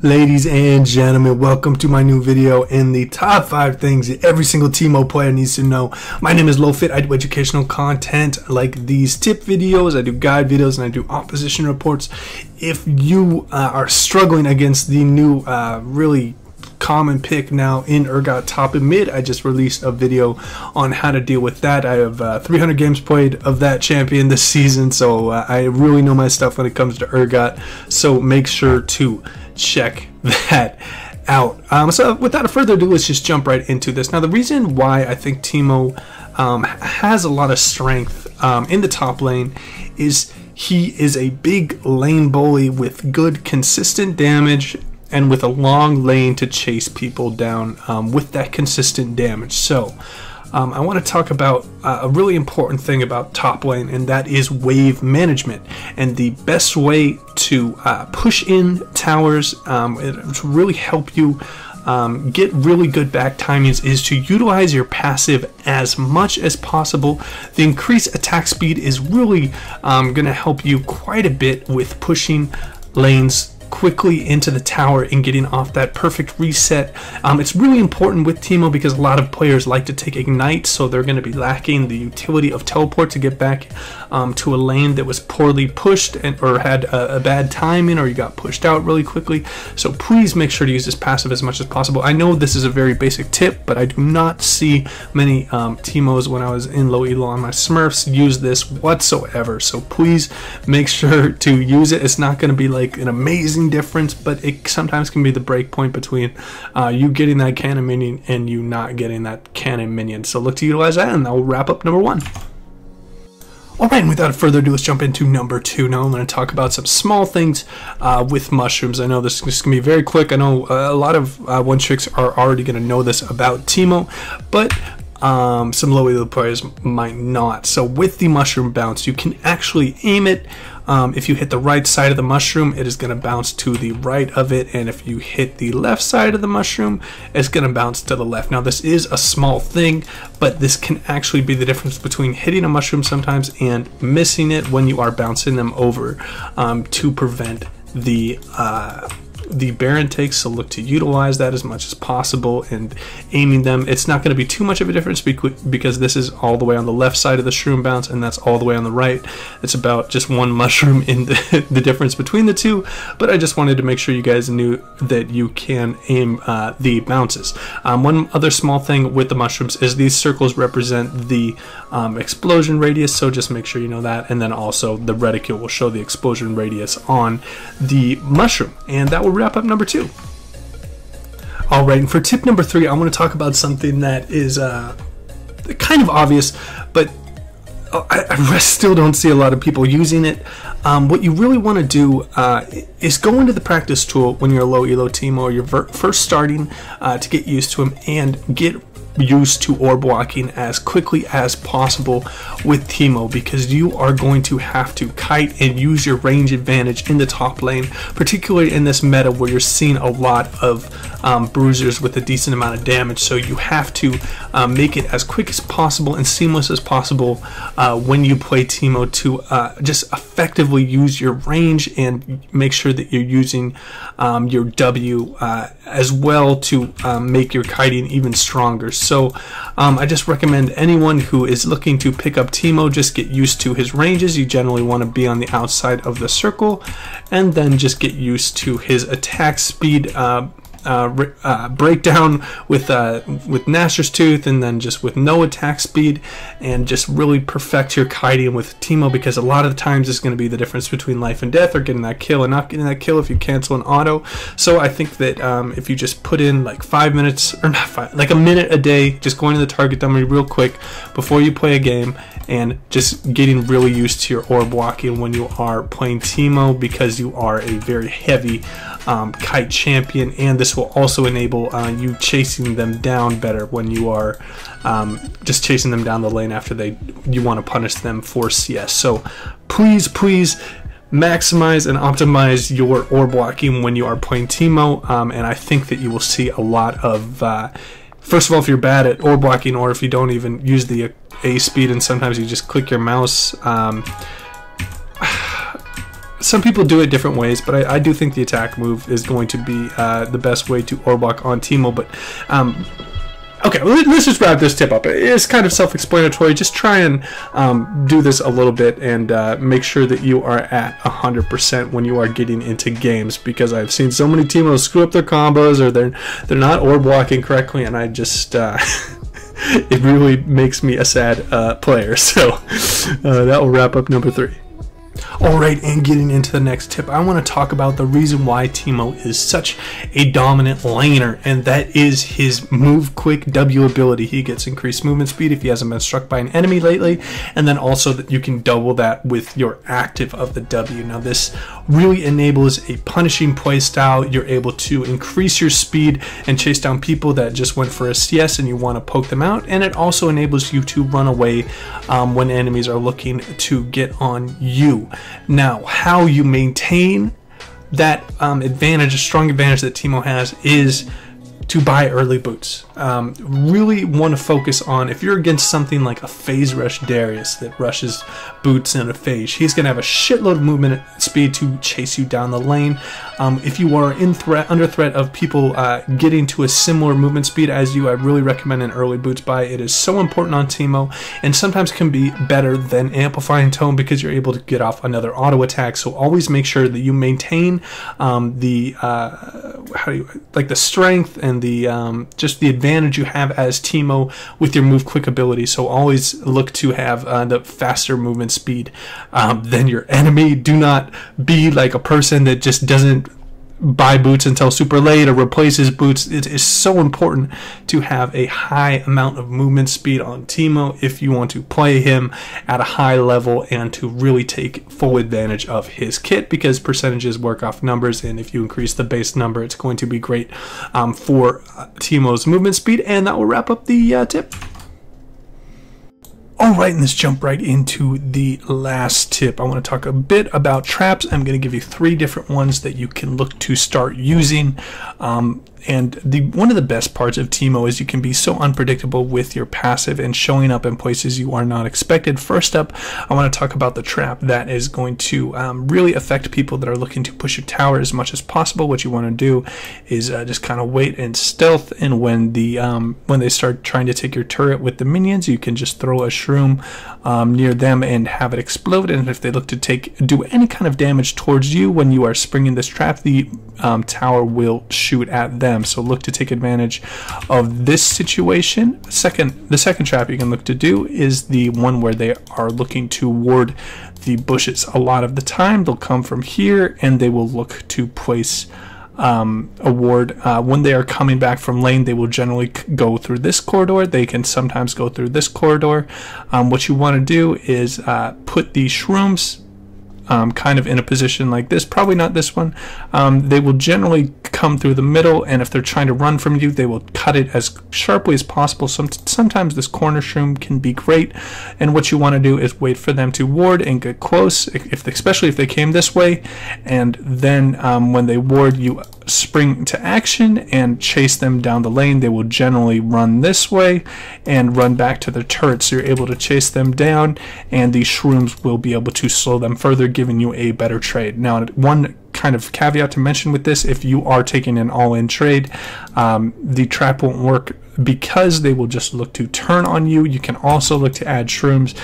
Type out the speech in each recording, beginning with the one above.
Ladies and gentlemen, welcome to my new video in the top 5 things that every single Teemo player needs to know. My name is LowFit. I do educational content like these tip videos, I do guide videos, and I do opposition reports. If you are struggling against the new really common pick now in Urgot top and mid, I just released a video on how to deal with that. I have 300 games played of that champion this season, so I really know my stuff when it comes to Urgot, so make sure to check that out. So without further ado, let's just jump right into this. Now, the reason why I think Teemo has a lot of strength in the top lane is he is a big lane bully with good consistent damage and with a long lane to chase people down with that consistent damage. So I want to talk about a really important thing about top lane, and that is wave management. And the best way to push in towers to really help you get really good back timings is to utilize your passive as much as possible. The increased attack speed is really going to help you quite a bit with pushing lanes quickly into the tower and getting off that perfect reset. It's really important with Teemo because a lot of players like to take ignite, so they're going to be lacking the utility of teleport to get back to a lane that was poorly pushed or had a bad timing, or you got pushed out really quickly. So please make sure to use this passive as much as possible. I know this is a very basic tip, but I do not see many Teemos when I was in low elo on my Smurfs use this whatsoever. So please make sure to use it. It's not going to be like an amazing difference, but it sometimes can be the break point between you getting that cannon minion and you not getting that cannon minion. So look to utilize that, and that will wrap up number 1. Alright, and without further ado, let's jump into number 2. Now I'm going to talk about some small things with mushrooms. I know this is going to be very quick. I know a lot of one-tricks are already going to know this about Teemo, but some low elo players might not. So with the mushroom bounce, you can actually aim it. If you hit the right side of the mushroom, it is going to bounce to the right of it, and if you hit the left side of the mushroom, it's going to bounce to the left. Now, this is a small thing, but this can actually be the difference between hitting a mushroom sometimes and missing it when you are bouncing them over to prevent the Baron takes. So look to utilize that as much as possible and aiming them. It's not going to be too much of a difference because this is all the way on the left side of the shroom bounce, and that's all the way on the right. It's about just one mushroom in the difference between the two, but I just wanted to make sure you guys knew that you can aim the bounces. One other small thing with the mushrooms is these circles represent the explosion radius, so just make sure you know that, and then also the reticule will show the explosion radius on the mushroom, and that will wrap up number 2. Alright, and for tip number 3, I want to talk about something that is kind of obvious, but I still don't see a lot of people using it. What you really want to do is go into the practice tool when you're a low elo team or you're first starting to get used to them, and get used to orb walking as quickly as possible with Teemo, because you are going to have to kite and use your range advantage in the top lane, particularly in this meta where you're seeing a lot of bruisers with a decent amount of damage. So you have to make it as quick as possible and seamless as possible when you play Teemo to just effectively use your range and make sure that you're using your W as well to make your kiting even stronger. So I just recommend anyone who is looking to pick up Teemo, just get used to his ranges. You generally want to be on the outside of the circle, and then just get used to his attack speed breakdown with Gnasher's Tooth, and then just with no attack speed, and just really perfect your kiting with Teemo, because a lot of the times it's going to be the difference between life and death, or getting that kill and not getting that kill if you cancel an auto. So I think that if you just put in like 5 minutes, or not 5, like a minute a day, just going to the target dummy real quick before you play a game, and just getting really used to your orb walking when you are playing Teemo, because you are a very heavy kite champion, and this will also enable you chasing them down better when you are just chasing them down the lane after you want to punish them for CS. So please maximize and optimize your orb walking when you are playing Teemo, and I think that you will see a lot of first of all, if you're bad at orb walking, or if you don't even use the A speed and sometimes you just click your mouse, some people do it different ways, but I do think the attack move is going to be the best way to orb walk on Teemo. But okay, let's just wrap this tip up. It's kind of self-explanatory. Just try and do this a little bit and make sure that you are at 100% when you are getting into games, because I've seen so many Teemos screw up their combos, or they're not orb walking correctly, and I just it really makes me a sad player. So that will wrap up number 3. Alright, and getting into the next tip, I want to talk about the reason why Teemo is such a dominant laner, and that is his move quick W ability. He gets increased movement speed if he hasn't been struck by an enemy lately, and then also that you can double that with your active of the W. Now this really enables a punishing playstyle. You're able to increase your speed and chase down people that just went for a CS and you want to poke them out, and it also enables you to run away when enemies are looking to get on you. Now, how you maintain that advantage, a strong advantage that Teemo has, is to buy early boots. Really want to focus on, if you're against something like a phase rush Darius that rushes boots in a phase, he's going to have a shitload of movement speed to chase you down the lane. If you are under threat of people getting to a similar movement speed as you, I really recommend an early boots buy. It is so important on Teemo, and sometimes can be better than amplifying tone because you're able to get off another auto attack. So always make sure that you maintain the strength and the just the advantage you have as Teemo with your move quick ability. So always look to have the faster movement speed than your enemy. Do not be like a person that just doesn't buy boots until super late or replaces boots. It is so important to have a high amount of movement speed on Teemo if you want to play him at a high level and to really take full advantage of his kit, because percentages work off numbers, and if you increase the base number, it's going to be great for Teemo's movement speed. And that will wrap up the tip. Alright, and let's jump right into the last tip. I want to talk a bit about traps. I'm going to give you 3 different ones that you can look to start using. And one of the best parts of Teemo is you can be so unpredictable with your passive and showing up in places you are not expected. First up, I want to talk about the trap that is going to really affect people that are looking to push your tower as much as possible. What you want to do is just kind of wait and stealth, and when they start trying to take your turret with the minions, you can just throw a shroom near them and have it explode. And if they look to do any kind of damage towards you when you are springing this trap, the tower will shoot at them. So look to take advantage of this situation. The second trap you can look to do is the one where they are looking to ward the bushes. A lot of the time they'll come from here and they will look to place a ward. When they are coming back from lane, they will generally go through this corridor. They can sometimes go through this corridor. What you want to do is put the shrooms kind of in a position like this, probably not this one. They will generally come through the middle, and if they're trying to run from you, they will cut it as sharply as possible. Sometimes this corner shroom can be great, and what you want to do is wait for them to ward and get close, especially if they came this way, and then when they ward, you spring to action and chase them down the lane. They will generally run this way and run back to their turret, so you're able to chase them down, and the shrooms will be able to slow them further, giving you a better trade. Now, one kind of caveat to mention with this: if you are taking an all-in trade, the trap won't work because they will just look to turn on you. You can also look to add shrooms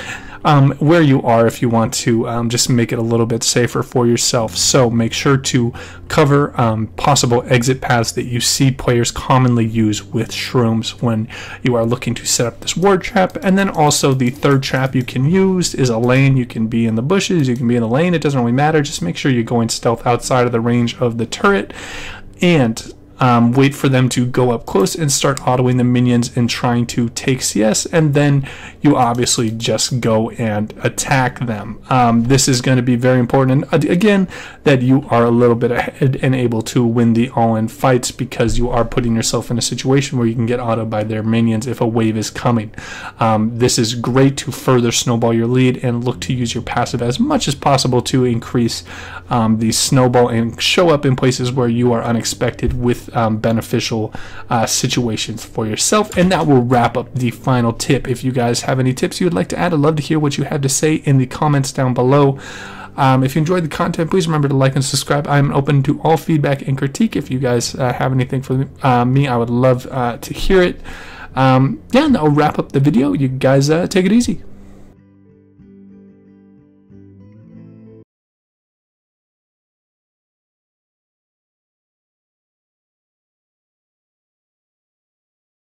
where you are if you want to just make it a little bit safer for yourself. So make sure to cover possible exit paths that you see players commonly use with shrooms when you are looking to set up this ward trap. And then also the third trap you can use is a lane. You can be in the bushes, you can be in the lane, it doesn't really matter. Just make sure you're going stealth outside of the range of the turret, and wait for them to go up close and start autoing the minions and trying to take CS, and then you obviously just go and attack them. This is going to be very important, and again, that you are a little bit ahead and able to win the all-in fights, because you are putting yourself in a situation where you can get autoed by their minions if a wave is coming. This is great to further snowball your lead, and look to use your passive as much as possible to increase the snowball and show up in places where you are unexpected with beneficial situations for yourself. And that will wrap up the final tip. If you guys have any tips you would like to add, I'd love to hear what you have to say in the comments down below. If you enjoyed the content, please remember to like and subscribe. I'm open to all feedback and critique. If you guys have anything for me, I would love to hear it. Yeah, and I'll wrap up the video. You guys take it easy.